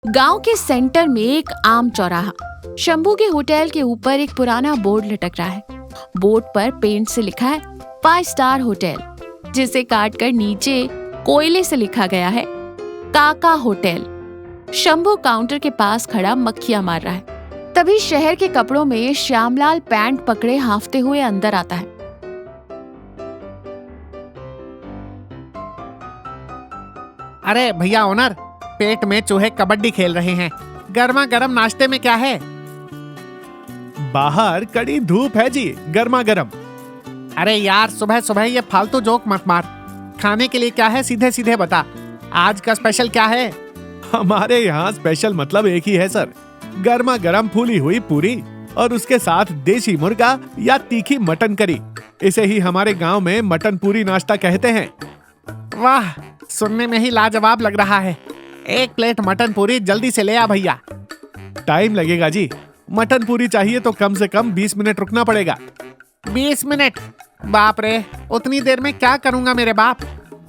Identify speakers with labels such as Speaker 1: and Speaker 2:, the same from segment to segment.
Speaker 1: गांव के सेंटर में एक आम चौराहा। शंभू के होटल के ऊपर एक पुराना बोर्ड लटक रहा है। बोर्ड पर पेंट से लिखा है 5 स्टार होटल, जिसे काटकर नीचे कोयले से लिखा गया है काका होटल। शंभू काउंटर के पास खड़ा मक्खियां मार रहा है। तभी शहर के कपड़ों में श्यामलाल पैंट पकड़े हांफते हुए अंदर आता है।
Speaker 2: अरे भैया ओनर, पेट में चूहे कबड्डी खेल रहे हैं। गर्मा गर्म नाश्ते में क्या है?
Speaker 3: बाहर कड़ी धूप है जी, गर्मा गर्म।
Speaker 2: अरे यार, सुबह सुबह ये फालतू जोक मत मार। खाने के लिए क्या है सीधे सीधे बता। आज का स्पेशल क्या है?
Speaker 3: हमारे यहाँ स्पेशल मतलब एक ही है सर, गर्मा गर्म फूली हुई पूरी और उसके साथ देसी मुर्गा या तीखी मटन करी। इसे ही हमारे गांव में मटन पूरी नाश्ता कहते हैं।
Speaker 2: वाह, सुनने में ही लाजवाब लग रहा है। एक प्लेट मटन पूरी जल्दी से ले आ भैया।
Speaker 3: टाइम लगेगा जी, मटन पूरी चाहिए तो कम से कम 20 मिनट रुकना पड़ेगा।
Speaker 2: 20 मिनट? बाप रे, उतनी देर में क्या करूंगा मेरे बाप।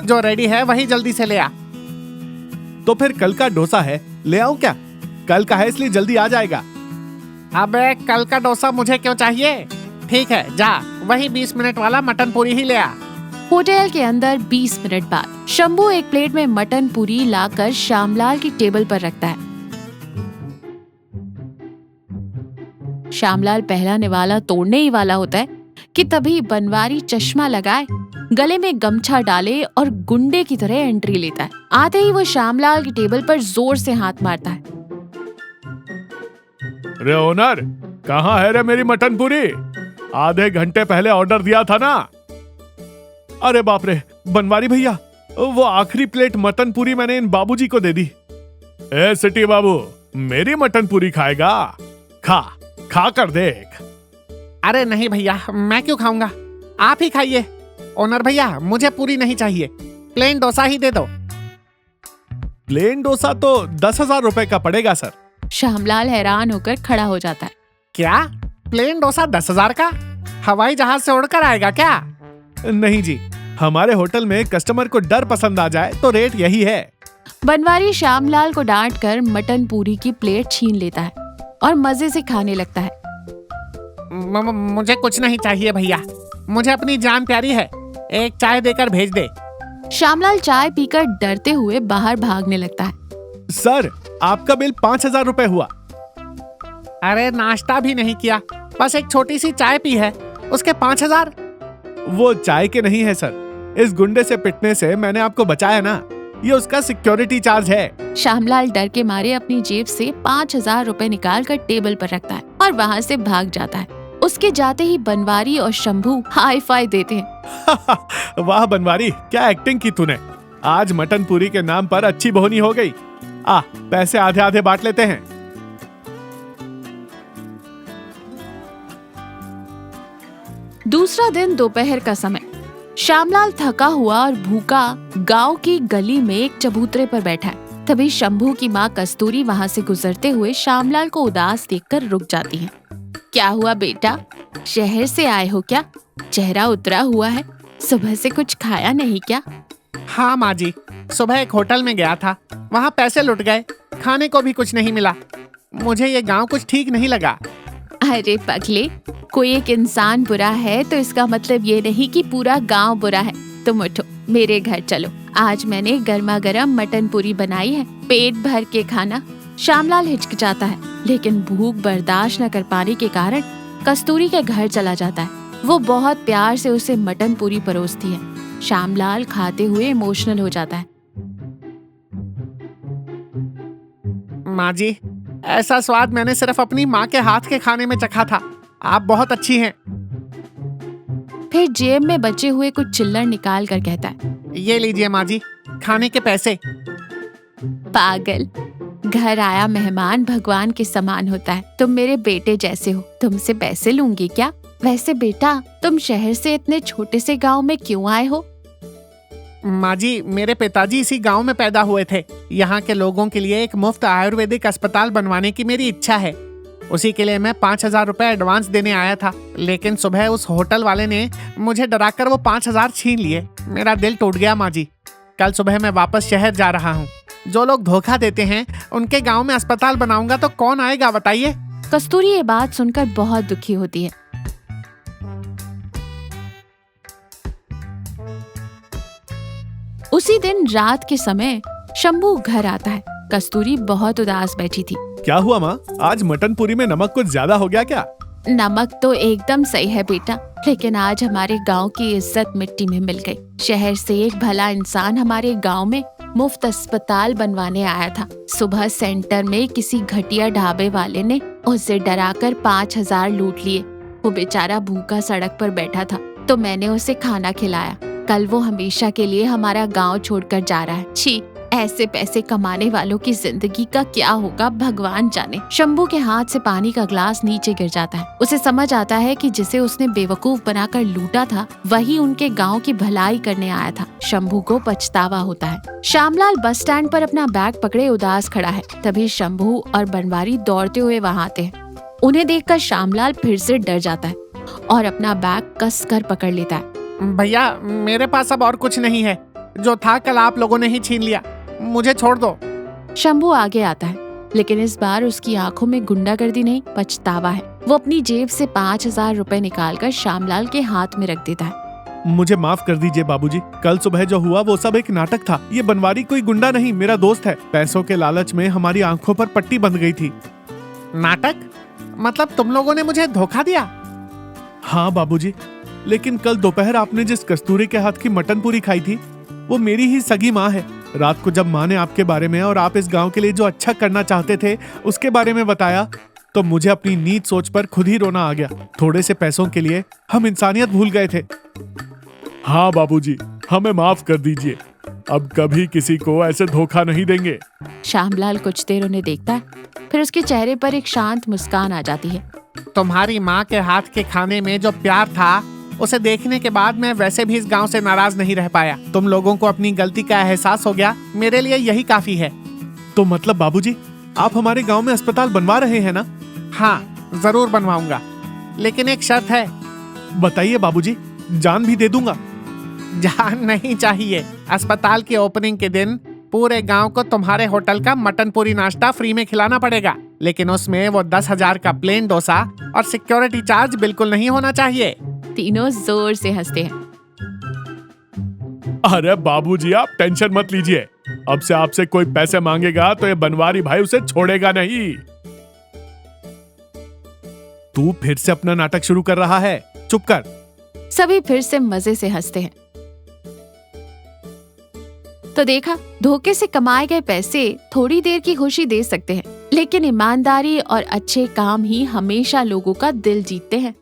Speaker 2: जो रेडी है वही जल्दी से ले आ।
Speaker 3: तो फिर कल का डोसा है, ले आऊं क्या? कल का है इसलिए जल्दी आ जाएगा।
Speaker 2: अबे कल का डोसा मुझे क्यों चाहिए? ठीक है, जा वही 20 मिनट वाला मटन पूरी ही ले आ।
Speaker 1: होटल के अंदर 20 मिनट बाद शंभू एक प्लेट में मटन पूरी लाकर श्यामलाल की टेबल पर रखता है। श्यामलाल पहला निवाला तोड़ने ही वाला होता है कि तभी बनवारी चश्मा लगाए, गले में गमछा डाले और गुंडे की तरह एंट्री लेता है। आते ही वो श्यामलाल की टेबल पर जोर से हाथ मारता है।
Speaker 3: रे ओनर, कहाँ है रे मेरी मटन पूरी? आधे घंटे पहले ऑर्डर दिया था ना। अरे बाप रे बनवारी भैया, वो आखिरी प्लेट मटन पूरी मैंने इन बाबूजी को दे दी। ए सिटी बाबू, मेरी मटन पूरी खाएगा? खा कर देख।
Speaker 2: अरे नहीं भैया, मैं क्यों खाऊंगा, आप ही खाइए। ओनर भैया, मुझे पूरी नहीं चाहिए, प्लेन डोसा ही दे दो।
Speaker 3: प्लेन डोसा तो 10,000 रुपए का पड़ेगा सर।
Speaker 1: श्यामलाल हैरान होकर खड़ा हो जाता है।
Speaker 2: क्या? प्लेन डोसा 10,000 का? हवाई जहाज से उड़कर आएगा क्या?
Speaker 3: नहीं जी, हमारे होटल में कस्टमर को डर पसंद आ जाए तो रेट यही है।
Speaker 1: बनवारी श्यामलाल को डांट कर मटन पूरी की प्लेट छीन लेता है और मजे से खाने लगता है।
Speaker 2: मुझे कुछ नहीं चाहिए भैया, मुझे अपनी जान प्यारी है। एक चाय देकर भेज दे।
Speaker 1: श्यामलाल चाय पीकर डरते हुए बाहर भागने लगता है।
Speaker 3: सर, आपका बिल 5,000 रुपए हुआ।
Speaker 2: अरे नाश्ता भी नहीं किया, बस एक छोटी सी चाय पी है, उसके 5,000?
Speaker 3: वो चाय के नहीं है सर, इस गुंडे से पिटने से मैंने आपको बचाया ना, ये उसका सिक्योरिटी चार्ज है।
Speaker 1: श्यामलाल डर के मारे अपनी जेब से 5,000 रुपए निकाल कर टेबल पर रखता है और वहाँ से भाग जाता है। उसके जाते ही बनवारी और शंभू हाई फाई देते हैं।
Speaker 3: वाह बनवारी, क्या एक्टिंग की तूने। आज मटन पूरी के नाम पर अच्छी बोहनी हो गई। पैसे आधे आधे बांट लेते हैं।
Speaker 1: दूसरा दिन दोपहर का समय। श्यामलाल थका हुआ और भूखा गांव की गली में एक चबूतरे पर बैठा है। तभी शंभू की माँ कस्तूरी वहाँ से गुजरते हुए श्यामलाल को उदास देखकर रुक जाती है। क्या हुआ बेटा, शहर से आए हो क्या? चेहरा उतरा हुआ है, सुबह से कुछ खाया नहीं क्या?
Speaker 2: हाँ माँ जी, सुबह एक होटल में गया था, वहाँ पैसे लुट गए, खाने को भी कुछ नहीं मिला। मुझे ये गांव कुछ ठीक नहीं लगा।
Speaker 1: अरे पगले, कोई एक इंसान बुरा है तो इसका मतलब ये नहीं कि पूरा गांव बुरा है। तुम उठो, मेरे घर चलो, आज मैंने गर्मा गर्म मटन पूरी बनाई है, पेट भर के खाना। श्यामलाल हिचकिचाता है, लेकिन भूख बर्दाश्त न कर पाने के कारण कस्तूरी के घर चला जाता है। वो बहुत प्यार से उसे मटन पूरी परोसती है। श्यामलाल खाते हुए इमोशनल हो जाता है।
Speaker 2: माँ जी, ऐसा स्वाद मैंने सिर्फ अपनी माँ के हाथ के खाने में चखा था। आप बहुत अच्छी हैं।
Speaker 1: फिर जेब में बचे हुए कुछ चिल्लर निकाल कर कहता है,
Speaker 2: ये लीजिए माँ जी, खाने के पैसे।
Speaker 1: पागल, घर आया मेहमान भगवान के समान होता है। तुम मेरे बेटे जैसे हो, तुमसे पैसे लूंगी क्या? वैसे बेटा, तुम शहर से इतने छोटे से गांव में क्यों आए हो?
Speaker 2: माँ जी, मेरे पिताजी इसी गांव में पैदा हुए थे। यहाँ के लोगों के लिए एक मुफ्त आयुर्वेदिक अस्पताल बनवाने की मेरी इच्छा है। उसी के लिए मैं 5,000 रुपए एडवांस देने आया था, लेकिन सुबह उस होटल वाले ने मुझे डराकर वो 5,000 छीन लिए। मेरा दिल टूट गया माँ जी। कल सुबह मैं वापस शहर जा रहा हूँ। जो लोग धोखा देते हैं उनके गांव में अस्पताल बनाऊंगा तो कौन आएगा बताइए।
Speaker 1: कस्तूरी ये बात सुनकर बहुत दुखी होती है। उसी दिन रात के समय शंभू घर आता है। कस्तूरी बहुत उदास बैठी थी।
Speaker 3: क्या हुआ माँ, आज मटन पूरी में नमक कुछ ज्यादा हो गया क्या?
Speaker 1: नमक तो एकदम सही है बेटा, लेकिन आज हमारे गांव की इज्जत मिट्टी में मिल गई। शहर से एक भला इंसान हमारे गांव में मुफ्त अस्पताल बनवाने आया था। सुबह सेंटर में किसी घटिया ढाबे वाले ने उसे डराकर 5,000 लूट लिए। वो बेचारा भूखा सड़क पर बैठा था तो मैंने उसे खाना खिलाया। कल वो हमेशा के लिए हमारा गांव छोड़कर जा रहा है। छी, ऐसे पैसे कमाने वालों की जिंदगी का क्या होगा भगवान जाने। शंभू के हाथ से पानी का ग्लास नीचे गिर जाता है। उसे समझ आता है कि जिसे उसने बेवकूफ बनाकर लूटा था वही उनके गांव की भलाई करने आया था। शंभू को पछतावा होता है। श्यामलाल बस स्टैंड पर अपना बैग पकड़े उदास खड़ा है। तभी शंभू और बनवारी दौड़ते हुए वहाँ आते हैं। उन्हें देखकर श्यामलाल फिर से डर जाता है और अपना बैग कस कर पकड़ लेता है।
Speaker 2: भैया मेरे पास अब और कुछ नहीं है, जो था कल आप लोगों ने ही छीन लिया, मुझे छोड़ दो।
Speaker 1: शंभू आगे आता है, लेकिन इस बार उसकी आंखों में गुंडागर्दी नहीं, पछतावा है। वो अपनी जेब से 5,000 रुपए निकालकर श्यामलाल के हाथ में रख देता है।
Speaker 3: मुझे माफ कर दीजिए बाबूजी, कल सुबह जो हुआ वो सब एक नाटक था। ये बनवारी कोई गुंडा नहीं, मेरा दोस्त है। पैसों के लालच में हमारी आंखों पर पट्टी बंध गई थी।
Speaker 2: नाटक? मतलब तुम लोगों ने मुझे धोखा दिया?
Speaker 3: हाँ बाबूजी, लेकिन कल दोपहर आपने जिस कस्तूरी के हाथ की मटन पूरी खाई थी वो मेरी ही सगी माँ है। रात को जब माँ ने आपके बारे में और आप इस गांव के लिए जो अच्छा करना चाहते थे उसके बारे में बताया तो मुझे अपनी नीच सोच पर खुद ही रोना आ गया। थोड़े से पैसों के लिए हम इंसानियत भूल गए थे। हाँ बाबूजी, हमें माफ कर दीजिए, अब कभी किसी को ऐसे धोखा नहीं देंगे।
Speaker 1: श्यामलाल कुछ देर उन्हें देखता है, फिर उसके चेहरे पर एक शांत मुस्कान आ जाती है।
Speaker 2: तुम्हारी माँ के हाथ के खाने में जो प्यार था उसे देखने के बाद मैं वैसे भी इस गांव से नाराज नहीं रह पाया। तुम लोगों को अपनी गलती का एहसास हो गया, मेरे लिए यही काफी है।
Speaker 3: तो मतलब बाबूजी आप हमारे गांव में अस्पताल बनवा रहे हैं ना?
Speaker 2: हाँ जरूर बनवाऊंगा, लेकिन एक शर्त है।
Speaker 3: बताइए बाबूजी, जान भी दे दूंगा।
Speaker 2: जान नहीं चाहिए। अस्पताल की ओपनिंग के दिन पूरे गांव को तुम्हारे होटल का मटन पूरी नाश्ता फ्री में खिलाना पड़ेगा, लेकिन उसमें वो 10,000 का प्लेन डोसा और सिक्योरिटी चार्ज बिल्कुल नहीं होना चाहिए।
Speaker 1: तीनों जोर से हंसते हैं।
Speaker 3: अरे बाबूजी आप टेंशन मत लीजिए, अब से आपसे कोई पैसे मांगेगा तो ये बनवारी भाई उसे छोड़ेगा नहीं। तू फिर से अपना नाटक शुरू कर रहा है, चुप कर।
Speaker 1: सभी फिर से मजे से हंसते हैं। तो देखा, धोखे से कमाए गए पैसे थोड़ी देर की खुशी दे सकते हैं, लेकिन ईमानदारी और अच्छे काम ही हमेशा लोगों का दिल जीतते हैं।